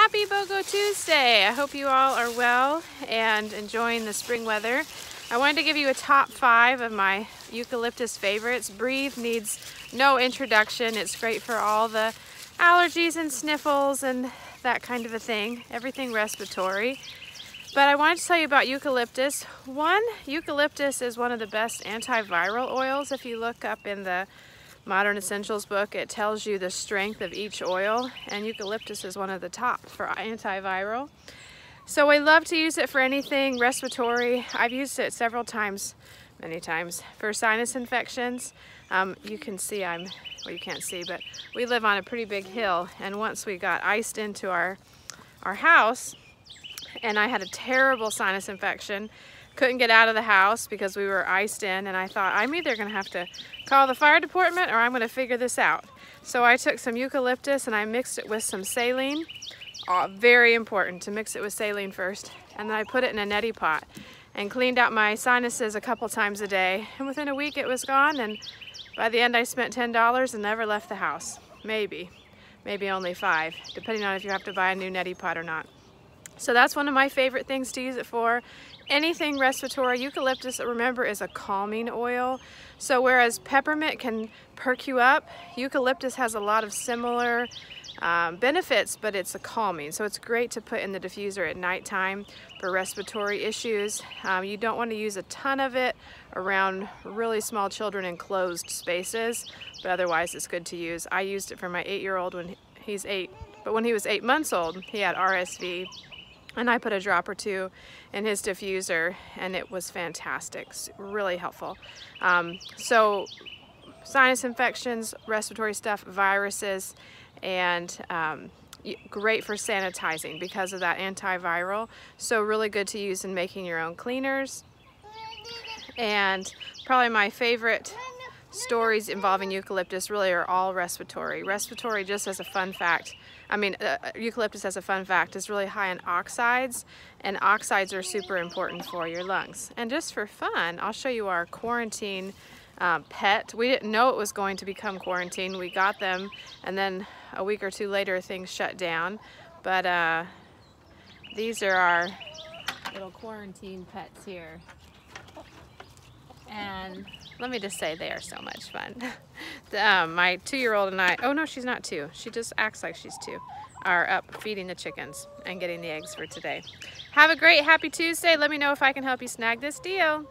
Happy BOGO Tuesday! I hope you all are well and enjoying the spring weather. I wanted to give you a top 5 of my eucalyptus favorites. Breathe needs no introduction. It's great for all the allergies and sniffles and that kind of a thing. Everything respiratory. But I wanted to tell you about eucalyptus. Eucalyptus is one of the best antiviral oils. If you look up in the Modern Essentials book, it tells you the strength of each oil, and eucalyptus is one of the top for antiviral. So I love to use it for anything respiratory. I've used it several times, many times, for sinus infections. You can see well, you can't see, but we live on a pretty big hill, and once we got iced into our house, and I had a terrible sinus infection. Couldn't get out of the house because we were iced in, and I thought, I'm either going to have to call the fire department or I'm going to figure this out. So I took some eucalyptus and I mixed it with some saline. Very important to mix it with saline first. And then I put it in a neti pot and cleaned out my sinuses a couple times a day. And within a week it was gone, and by the end I spent $10 and never left the house. Maybe only $5, depending on if you have to buy a new neti pot or not. So that's one of my favorite things to use it for. Anything respiratory. Eucalyptus, remember, is a calming oil. So whereas peppermint can perk you up, eucalyptus has a lot of similar benefits, but it's a calming. So it's great to put in the diffuser at nighttime for respiratory issues. You don't want to use a ton of it around really small children in closed spaces, but otherwise it's good to use. I used it for my 8-year-old when he's 8, but when he was 8 months old, he had RSV. And I put a drop or two in his diffuser, and it was fantastic, really helpful. So sinus infections, respiratory stuff, viruses, and great for sanitizing because of that antiviral. So really good to use in making your own cleaners. And probably my favorite stories involving eucalyptus really are all respiratory. Respiratory, just as a fun fact, eucalyptus as a fun fact is really high in oxides, and oxides are super important for your lungs. And just for fun, I'll show you our quarantine pet. We didn't know it was going to become quarantine. We got them, and then a week or two later things shut down. But these are our little quarantine pets here. And let me just say, they are so much fun. My 2-year-old and I, oh no, she's not 2. She just acts like she's 2, are up feeding the chickens and getting the eggs for today. Have a great, happy Tuesday. Let me know if I can help you snag this deal.